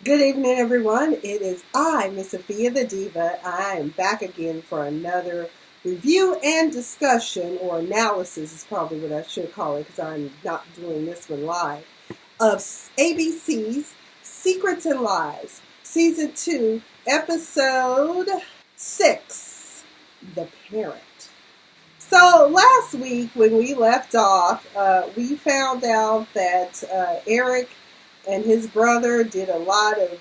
Good evening, everyone. It is I, Miss Sophia the Diva. I am back again for another review and discussion, or analysis is probably what I should call it because I'm not doing this one live, of ABC's Secrets and Lies, Season 2, Episode 6, The Parent. So last week when we left off, we found out that Eric and his brother did a lot of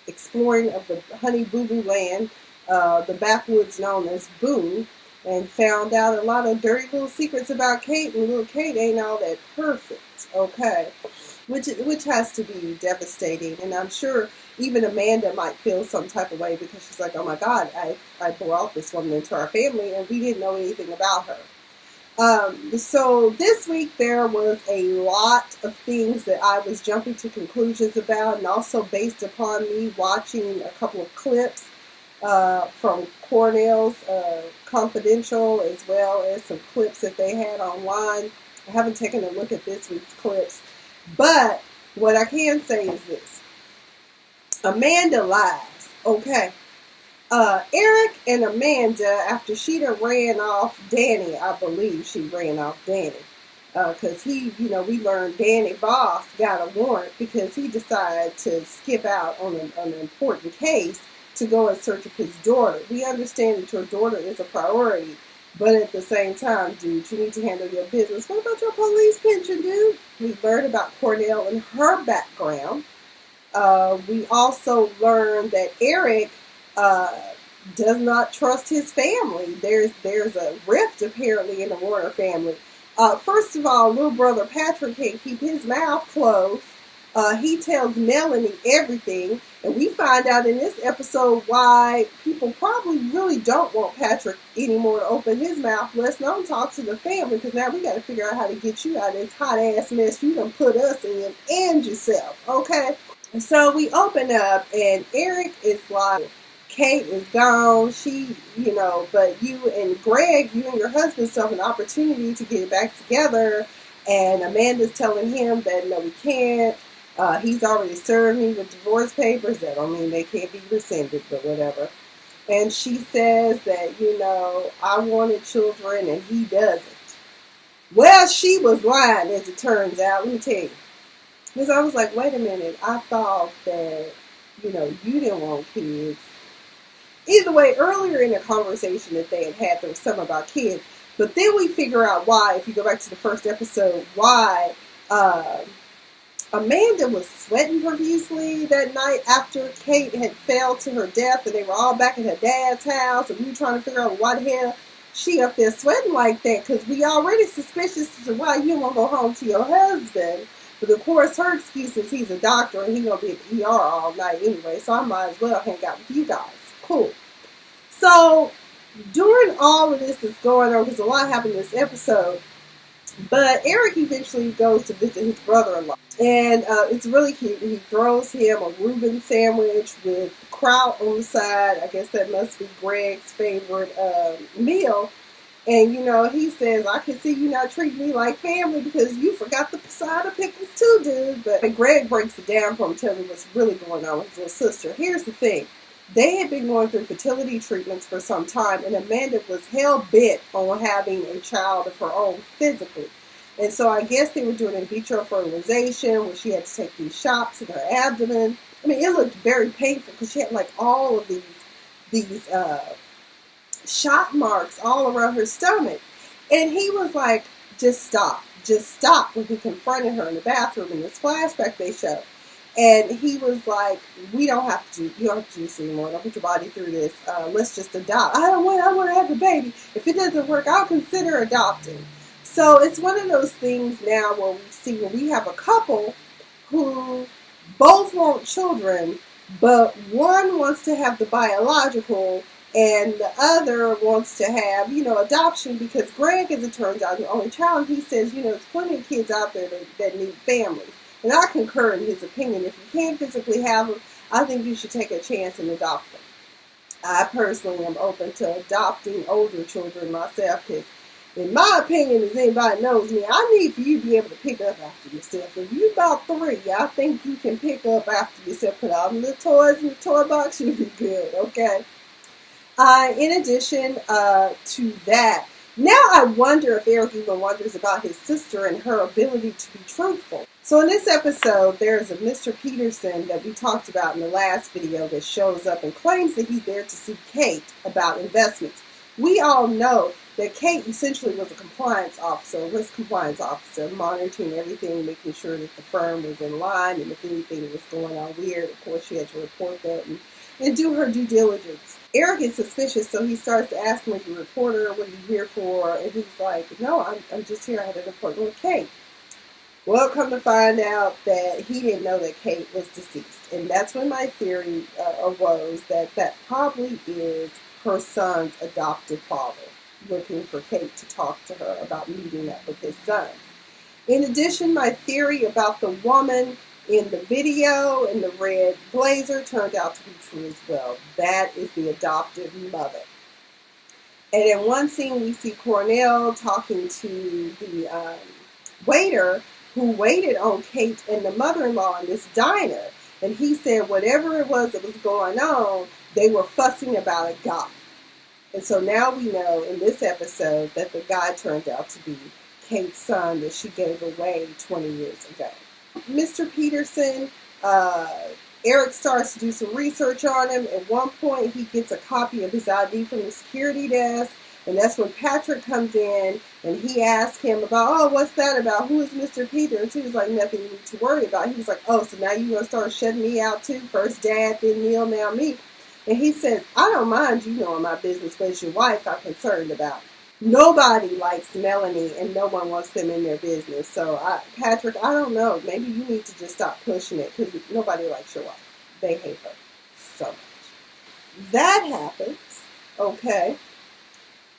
exploring of the Honey Boo Boo Land, the backwoods known as Boone, and found out a lot of dirty little secrets about Kate, and little Kate ain't all that perfect, okay? Which has to be devastating, and I'm sure even Amanda might feel some type of way because she's like, oh my God, I brought this woman into our family and we didn't know anything about her. So this week there was a lot of things that I was jumping to conclusions about, and also based upon me watching a couple of clips from Cornell's Confidential, as well as some clips that they had online. I haven't taken a look at this week's clips, but what I can say is this. Amanda lies, okay? Eric and Amanda, after she done ran off Danny, I believe she ran off Danny, because we learned Danny Boss got a warrant because he decided to skip out on an important case to go in search of his daughter. We understand that your daughter is a priority, but at the same time, dude, you need to handle your business. What about your police pension, dude? We learned about Cornell and her background. We also learned that Eric does not trust his family. There's a rift apparently in the Warner family. First of all, little brother Patrick can't keep his mouth closed. He tells Melanie everything, and we find out in this episode why people probably really don't want Patrick anymore to open his mouth. Let's not talk to the family, because now we got to figure out how to get you out of this hot ass mess you done put us in and yourself. Okay. So we open up, and Eric is like, Kate is gone. But you and Greg, you and your husband still have an opportunity to get it back together. And Amanda's telling him that no, we can't. He's already served me with divorce papers. That don't mean they can't be rescinded, but whatever. And she says that, I wanted children and he doesn't. Well, she was lying, as it turns out. Let me tell you. Because I was like, wait a minute, I thought that, you didn't want kids. Either way, earlier in the conversation that they had, there was something about kids. But then we figure out why, if you go back to the first episode, why Amanda was sweating profusely that night after Kate had fell to her death, and they were all back at her dad's house, and we were trying to figure out why the hell she up there sweating like that, because we already suspicious as to why you won't go home to your husband. But of course, her excuse is he's a doctor and he's going to be at the ER all night anyway, so I might as well hang out with you guys. Cool. So, during all of this that's going on, because a lot happened in this episode, but Eric eventually goes to visit his brother-in-law. And it's really cute. He throws him a Reuben sandwich with kraut on the side. I guess that must be Greg's favorite meal. And, he says, I can see you not treating me like family because you forgot the side of pickles too, dude. But Greg breaks it down for him, telling him what's really going on with his little sister. Here's the thing. They had been going through fertility treatments for some time, and Amanda was hell-bent on having a child of her own physically. And so I guess they were doing in vitro fertilization, where she had to take these shots in her abdomen. I mean, it looked very painful because she had like all of these shot marks all around her stomach. And he was like, just stop when he confronted her in the bathroom in this flashback they showed. And he was like, you don't have to do this anymore. Don't put your body through this. Let's just adopt. I want to have a baby. If it doesn't work, I'll consider adopting. So it's one of those things now where we see when we have a couple who both want children, but one wants to have the biological and the other wants to have, adoption, because Greg, as it turns out, the only child. He says, there's plenty of kids out there that need families. And I concur in his opinion. If you can't physically have them, I think you should take a chance and adopt them. I personally am open to adopting older children myself because in my opinion, as anybody knows me, I need for you to be able to pick up after yourself. If you about 3, I think you can pick up after yourself. Put all the little toys in the toy box, you'll be good, okay? In addition to that, now I wonder if Eric even wonders about his sister and her ability to be truthful. So in this episode, there's a Mr. Peterson that we talked about in the last video that shows up and claims that he's there to see Kate about investments. We all know that Kate essentially was a compliance officer, a risk compliance officer, monitoring everything, making sure that the firm was in line, and if anything was going on weird, of course, she had to report that and do her due diligence. Eric is suspicious, so he starts to ask him, "Are you a reporter? What are you here for?" And he's like, "No, I'm just here. I had an appointment with Kate." Well, come to find out that he didn't know that Kate was deceased. And that's when my theory arose that probably is her son's adoptive father looking for Kate to talk to her about meeting up with his son. In addition, my theory about the woman in the video in the red blazer turned out to be true as well. That is the adoptive mother. And in one scene, we see Cornell talking to the waiter who waited on Kate and the mother-in-law in this diner. And he said whatever it was that was going on, they were fussing about a guy. And so now we know in this episode that the guy turned out to be Kate's son that she gave away 20 years ago. Mr. Peterson, Eric starts to do some research on him. At one point, he gets a copy of his ID from the security desk. And that's when Patrick comes in and he asks him about, "Oh, what's that about? Who is Mr. Peters?" He was like, "Nothing you need to worry about." He was like, "Oh, so now you're going to start shutting me out too? First Dad, then Neil, now me." And he says, "I don't mind you knowing my business, but it's your wife I'm concerned about." Nobody likes Melanie and no one wants them in their business. So, Patrick, I don't know. Maybe you need to just stop pushing it because nobody likes your wife. They hate her so much. That happens. Okay.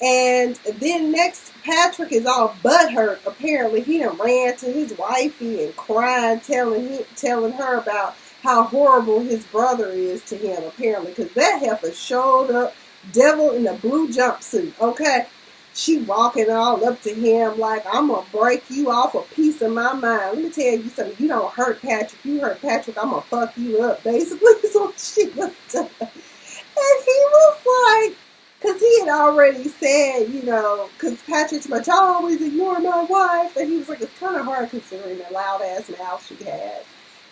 And then next, Patrick is all butthurt. Apparently, he done ran to his wifey and cried, telling her about how horrible his brother is to him, apparently, because that heifer showed up, devil in a blue jumpsuit, okay? She walking all up to him like, "I'm going to break you off a piece of my mind. Let me tell you something. You don't hurt Patrick. You hurt Patrick, I'm going to fuck you up," basically, is what she was doing. And he was like, because he had already said, because Patrick's like, "Y'all always ignore my wife." And he was like, "It's kind of hard considering the loud-ass mouth she has."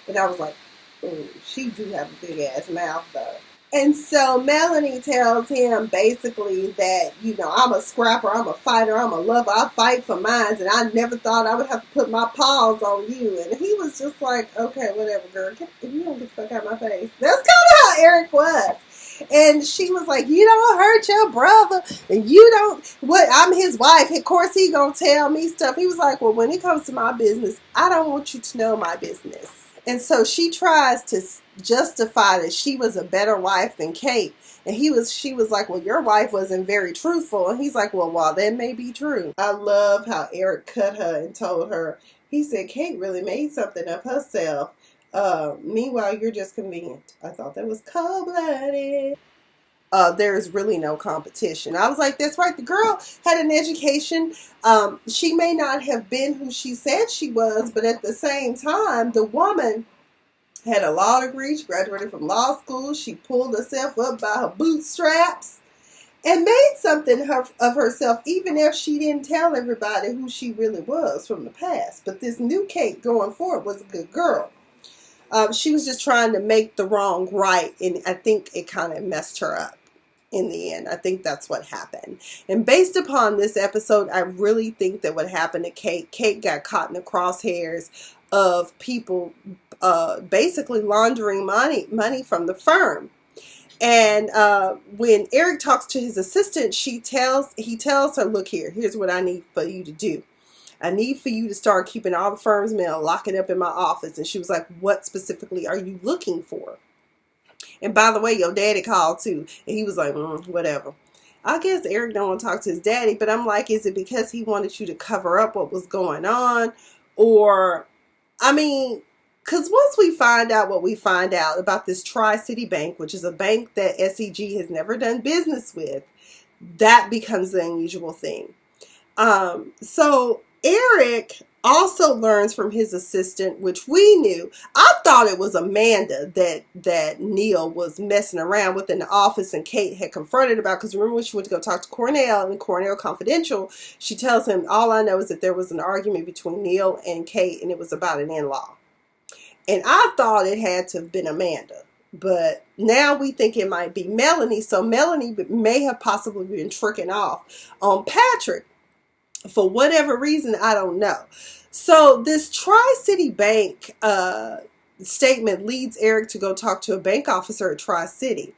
And I was like, "Oh, she do have a big-ass mouth, though." And so Melanie tells him basically that, "I'm a scrapper, I'm a fighter, I'm a lover, I fight for mine, and I never thought I would have to put my paws on you." And he was just like, "Okay, whatever, girl. You don't get the fuck out of my face." That's kind of how Eric was. And she was like, "You don't hurt your brother, and you don't, I'm his wife. Of course he gonna tell me stuff." He was like, "Well, when it comes to my business, I don't want you to know my business." And so she tries to justify that she was a better wife than Kate. And she was like, "Well, your wife wasn't very truthful." And he's like, "Well, that may be true." I love how Eric cut her and told her, he said, "Kate really made something of herself. Meanwhile, you're just convenient." I thought that was cold-blooded. There is really no competition. I was like, that's right. The girl had an education. She may not have been who she said she was, but at the same time, the woman had a law degree. She graduated from law school. She pulled herself up by her bootstraps and made something of herself, even if she didn't tell everybody who she really was from the past. But this new Kate going forward was a good girl. She was just trying to make the wrong right, and I think it kind of messed her up in the end. I think that's what happened. And based upon this episode, I really think that what happened to Kate got caught in the crosshairs of people basically laundering money from the firm. And when Eric talks to his assistant, he tells her, "Look here, here's what I need for you to do. I need for you to start keeping all the firm's mail, lock it up in my office." And she was like, "What specifically are you looking for?" And by the way, your daddy called too. And he was like, whatever. I guess Eric don't want to talk to his daddy, but I'm like, is it because he wanted you to cover up what was going on? Or, because once we find out what we find out about this Tri-City Bank, which is a bank that SEG has never done business with, that becomes the unusual thing. So Eric also learns from his assistant, which we knew. I thought it was Amanda that Neil was messing around with in the office, and Kate had confronted about, because remember when she went to go talk to Cornell in Cornell Confidential, she tells him, all I know is that there was an argument between Neil and Kate, and it was about an in-law. And I thought it had to have been Amanda. But now we think it might be Melanie. So Melanie may have possibly been tricking off on Patrick. For whatever reason, I don't know. So this Tri-City Bank statement leads Eric to go talk to a bank officer at Tri-City.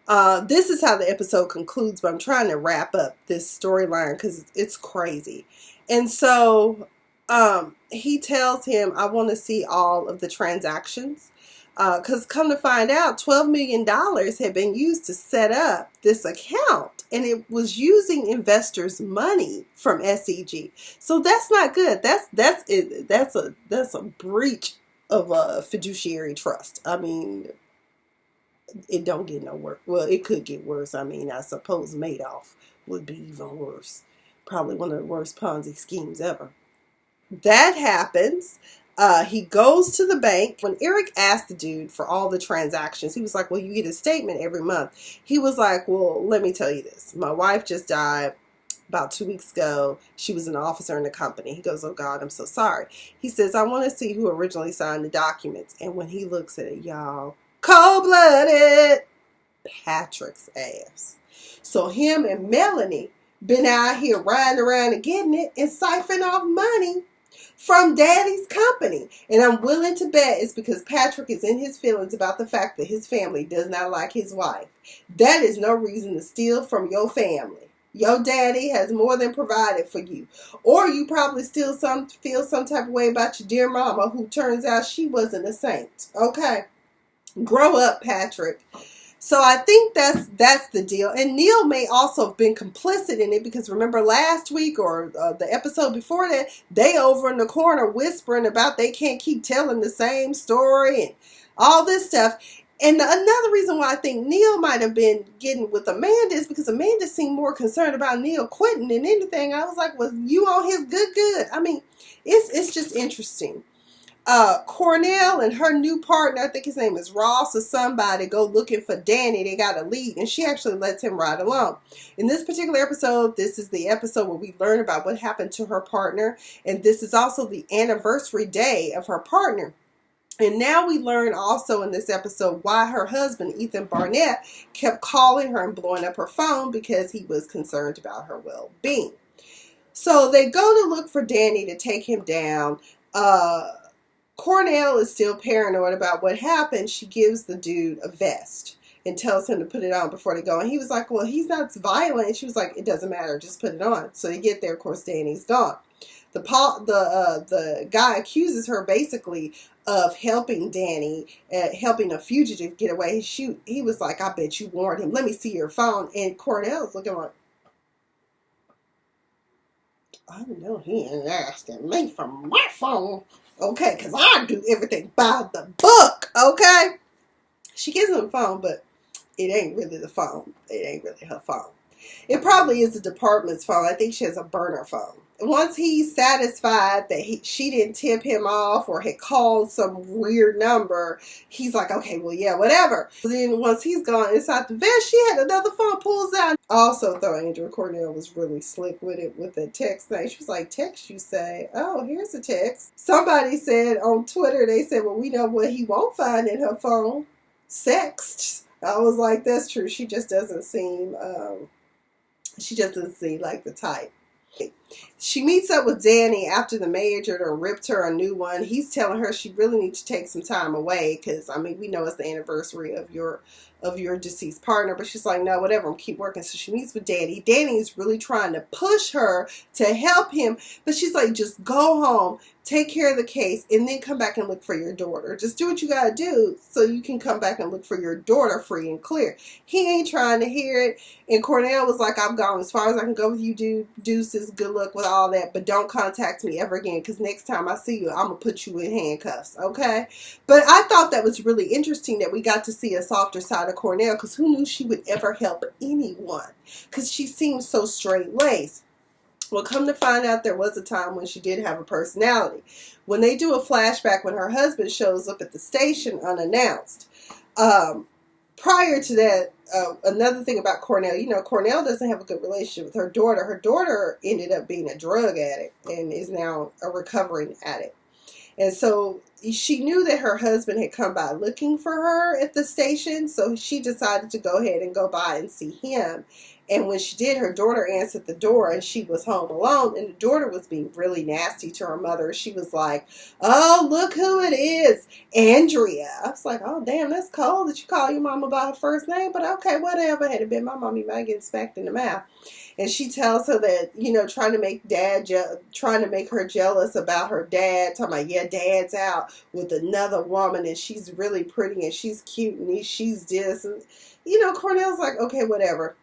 This is how the episode concludes, but I'm trying to wrap up this storyline because it's crazy. And so he tells him, I want to see all of the transactions. Because come to find out, $12 million had been used to set up this account, and it was using investors' money from SEG. So that's not good. That's a breach of a fiduciary trust. I mean, it don't get no worse. Well, it could get worse. I mean, I suppose Madoff would be even worse. Probably one of the worst Ponzi schemes ever. That happens. He goes to the bank. When Eric asked the dude for all the transactions, he was like, well, you get a statement every month. He was like, well, let me tell you this. My wife just died about 2 weeks ago. She was an officer in the company. He goes, oh, God, I'm so sorry. He says, I want to see who originally signed the documents. And when he looks at it, y'all, cold-blooded, Patrick's ass. So him and Melanie been out here riding around and getting it and siphoning off money from Daddy's company. And I'm willing to bet it's because Patrick is in his feelings about the fact that his family does not like his wife. That is no reason to steal from your family. Your daddy has more than provided for you. Or you probably still feel some type of way about your dear mama, who turns out she wasn't a saint. Okay? Grow up, Patrick. So I think that's the deal. And Neil may also have been complicit in it, because remember last week or the episode before that, they over in the corner whispering about they can't keep telling the same story and all this stuff. And another reason why I think Neil might have been getting with Amanda is because Amanda seemed more concerned about Neil quitting than anything. I was like, was you on his good? I mean, it's just interesting. Cornell and her new partner, I think his name is Ross or somebody, go looking for Danny. They got a lead, and she actually lets him ride along. In this particular episode, this is the episode where we learn about what happened to her partner, and this is also the anniversary day of her partner. And now we learn also in this episode why her husband, Ethan Barnett, kept calling her and blowing up her phone, because he was concerned about her well-being. So they go to look for Danny to take him down. Cornell is still paranoid about what happened. She gives the dude a vest and tells him to put it on before they go. And he was like, well, he's not violent. She was like, it doesn't matter. Just put it on. So they get there. Of course, Danny's gone. The guy accuses her basically of helping Danny, helping a fugitive get away. He was like, I bet you warned him. Let me see your phone. And Cornell's looking like, I know he ain't asking me for my phone. Okay, because I do everything by the book, okay? She gives him a phone, but it ain't really the phone. It ain't really her phone. It probably is the department's phone. I think she has a burner phone. Once he's satisfied that she didn't tip him off or had called some weird number, he's like, okay, well, yeah, whatever. Then once he's gone inside the vest, she had another phone, pulls out. Also thought Andrew Cornell was really slick with it, with the text thing. She was like, text, you say? Oh, here's a text. Somebody said on Twitter, they said, well, we know what he won't find in her phone. Sexts. I was like, that's true. She just doesn't seem like the type. She meets up with Danny after the major done ripped her a new one. He's telling her she really needs to take some time away because, I mean, we know it's the anniversary of your deceased partner. But she's like, no, whatever, I'm keep working. So she meets with Danny. Danny is really trying to push her to help him. But she's like, just go home, take care of the case, and then come back and look for your daughter. Just do what you got to do so you can come back and look for your daughter free and clear. He ain't trying to hear it. And Cornell was like, I'm gone as far as I can go with you, dude. Deuces, good luck with all that. But don't contact me ever again, because next time I see you, I'm going to put you in handcuffs, okay? But I thought that was really interesting that we got to see a softer side of Cornell, because who knew she would ever help anyone? Because she seems so straight-laced. Well, come to find out, there was a time when she did have a personality. When they do a flashback when her husband shows up at the station unannounced, um, prior to that, another thing about Cornell, Cornell doesn't have a good relationship with her daughter. Her daughter ended up being a drug addict and is now a recovering addict. And so she knew that her husband had come by looking for her at the station, so she decided to go ahead and go by and see him. And when she did, her daughter answered the door and she was home alone. And the daughter was being really nasty to her mother. She was like, "Oh, look who it is, Andrea." I was like, "Oh, damn, that's cold that you call your mama by her first name." But okay, whatever. Had it been my mom, you might get smacked in the mouth. And she tells her that, trying to make trying to make her jealous about her dad, talking about, yeah, dad's out with another woman and she's really pretty and she's cute and she's this. And, Cornell's like, okay, whatever.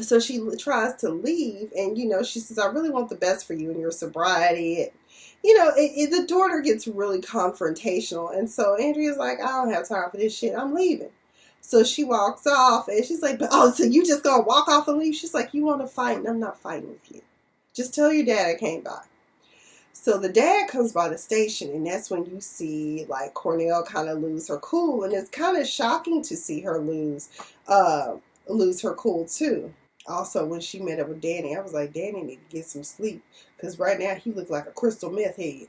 So she tries to leave and, she says, "I really want the best for you and your sobriety." And, the daughter gets really confrontational. And so Andrea's like, "I don't have time for this shit. I'm leaving." So she walks off and she's like, "Oh, so you just gonna walk off and leave?" She's like, "You want to fight? And I'm not fighting with you. Just tell your dad I came by." So the dad comes by the station, and that's when you see like Cornell kind of lose her cool, and it's kind of shocking to see her lose her cool too. Also, when she met up with Danny, I was like, Danny need to get some sleep because right now he looked like a crystal meth head.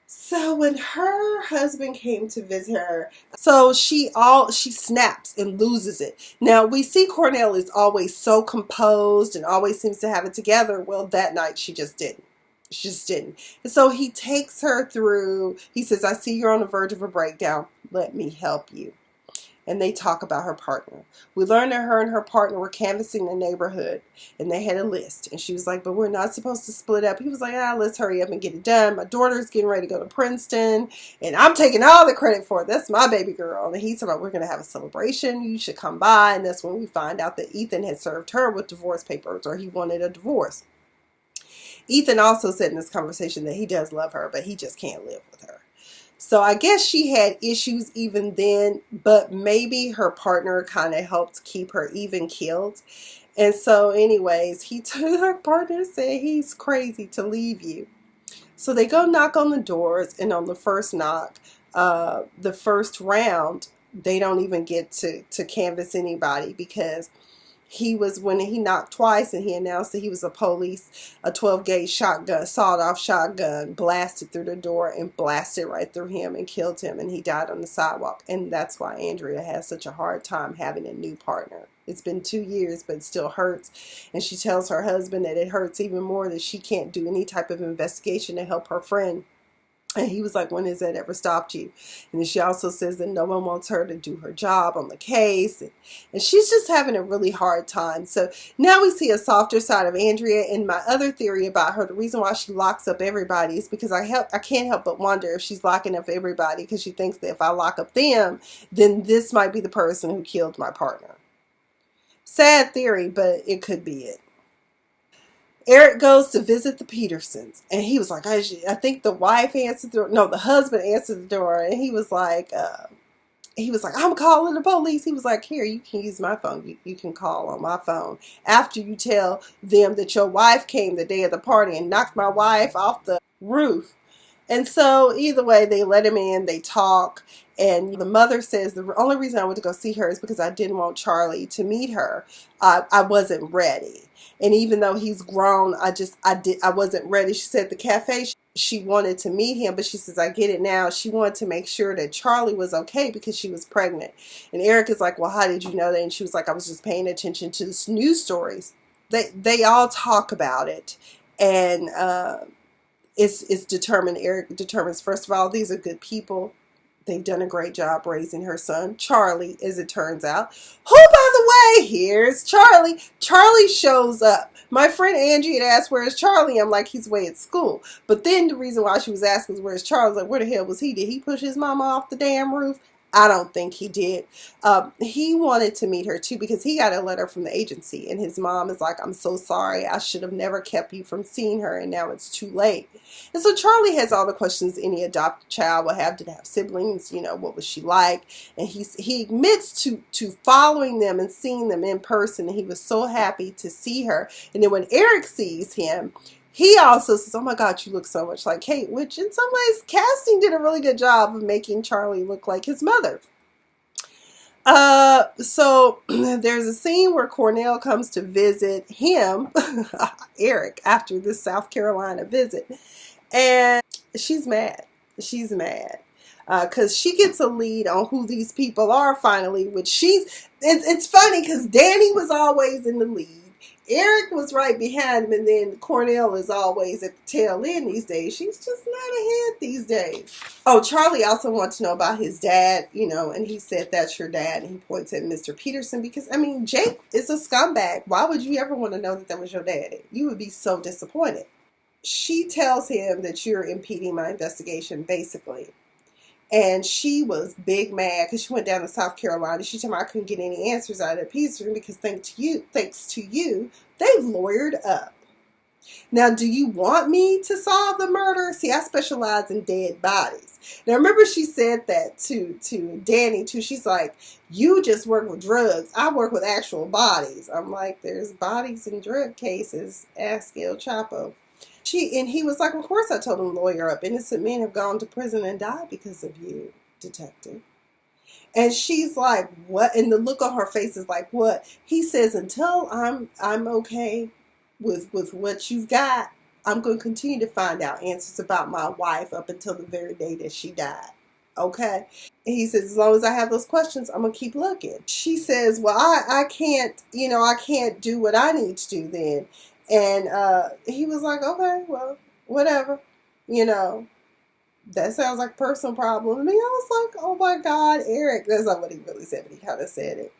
So when her husband came to visit her, so she snaps and loses it. Now we see Cornell is always so composed and always seems to have it together. Well, that night she just didn't. She just didn't. And so he takes her through. He says, "I see you're on the verge of a breakdown. Let me help you." And they talk about her partner. We learned that her and her partner were canvassing the neighborhood, and they had a list. And she was like, "But we're not supposed to split up." He was like, "Let's hurry up and get it done. My daughter's getting ready to go to Princeton, and I'm taking all the credit for it. That's my baby girl." And he said, "We're going to have a celebration. You should come by." And that's when we find out that Ethan had served her with divorce papers, or he wanted a divorce. Ethan also said in this conversation that he does love her, but he just can't live with her. So I guess she had issues even then, but maybe her partner kind of helped keep her even keeled. And so anyways, her partner said he's crazy to leave you. So they go knock on the doors, and on the first knock, the first round, they don't even get to canvass anybody because when he knocked twice and he announced that he was a 12-gauge shotgun, sawed-off shotgun, blasted through the door and blasted right through him and killed him, and he died on the sidewalk. And that's why Andrea has such a hard time having a new partner. It's been 2 years, but it still hurts. And she tells her husband that it hurts even more that she can't do any type of investigation to help her friend. And he was like, "When has that ever stopped you?" And then she also says that no one wants her to do her job on the case. And she's just having a really hard time. So now we see a softer side of Andrea. And my other theory about her, the reason why she locks up everybody is because I can't help but wonder if she's locking up everybody because she thinks that if I lock up them, then this might be the person who killed my partner. Sad theory, but it could be it. Eric goes to visit the Petersons, and he was like, I think the wife answered the door. No, the husband answered the door, and he was like, "I'm calling the police." He was like, "Here, you can use my phone. You can call on my phone after you tell them that your wife came the day of the party and knocked my wife off the roof." And so either way, they let him in, they talk, and the mother says the only reason I went to go see her is because I didn't want Charlie to meet her. I wasn't ready. And even though he's grown, I wasn't ready. She said at the cafe she wanted to meet him, but she says, I get it now. She wanted to make sure that Charlie was okay because she was pregnant. And Eric is like, "Well, how did you know that?" And she was like, "I was just paying attention to the news stories." They all talk about it. And it's determined. Eric determines, first of all, these are good people. They've done a great job raising her son, Charlie, as it turns out. Who, by the way, here's Charlie. Charlie shows up. My friend Angie had asked, "Where's Charlie?" I'm like, "He's away at school." But then the reason why she was asking, "Where's Charlie?" Like, where the hell was he? Did he push his mama off the damn roof? I don't think he did. He wanted to meet her too because he got a letter from the agency, and his mom is like, I'm so sorry. I should have never kept you from seeing her, and now it's too late. And so Charlie has all the questions any adopted child will have. Did they have siblings? You know, what was she like? And he admits to following them and seeing them in person, and he was so happy to see her. And then when Eric sees him, he also says, oh my God, you look so much like Kate, which in some ways, casting did a really good job of making Charlie look like his mother. So there's a scene where Cornell comes to visit him, Eric, after this South Carolina visit. And she's mad. She's mad. Because she gets a lead on who these people are finally, which it's funny because Danny was always in the lead. Eric was right behind him, and then Cornell is always at the tail end these days. She's just not ahead these days. Oh, Charlie also wants to know about his dad, and he said, that's your dad, and he points at Mr. Peterson because, I mean, Jake is a scumbag. Why would you ever want to know that that was your daddy? You would be so disappointed. She tells him that you're impeding my investigation, basically. And she was big mad because she went down to South Carolina. She told me I couldn't get any answers out of Peterson because thanks to you, they've lawyered up. Now, do you want me to solve the murder? See, I specialize in dead bodies. Now, remember she said that to Danny, too. She's like, you just work with drugs. I work with actual bodies. I'm like, there's bodies in drug cases. Ask El Chapo. And he was like, of course I told him lawyer up. Innocent men have gone to prison and died because of you, detective. And she's like, what? And the look on her face is like, what? He says, until I'm okay with what you've got, I'm going to continue to find out answers about my wife up until the very day that she died. Okay? And he says, as long as I have those questions, I'm going to keep looking. She says, well, I can't do what I need to do then. And he was like, okay, well, whatever. That sounds like a personal problem to me. I was like, oh my God, Eric. That's not what he really said, but he kind of said it.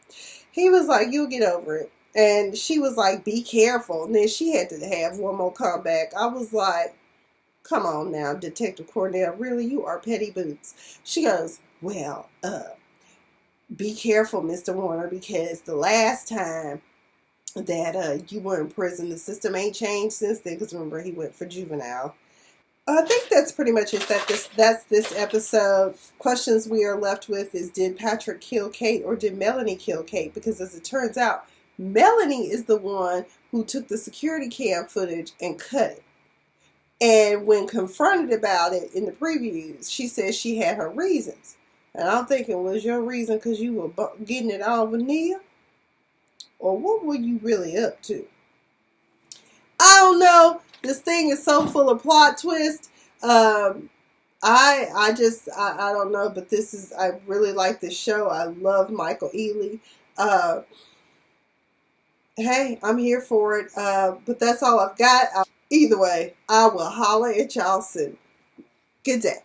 He was like, you'll get over it. And she was like, be careful. And then she had to have one more comeback. I was like, come on now, Detective Cornell. Really, you are petty boots. She goes, well, be careful, Mr. Warner, because the last time that you were in prison, the system ain't changed since then. Because remember, he went for juvenile. I think that's pretty much it. That's this episode. Questions we are left with is, did Patrick kill Kate or did Melanie kill Kate? Because as it turns out, Melanie is the one who took the security cam footage and cut it. And when confronted about it in the previews, she said she had her reasons. And I'm thinking, was your reason because you were getting it on with Neil? Or what were you really up to? I don't know. This thing is so full of plot twists. I don't know, but I really like this show. I love Michael Ealy. Hey, I'm here for it. But that's all I've got. Either way, I will holler at y'all soon. Good day.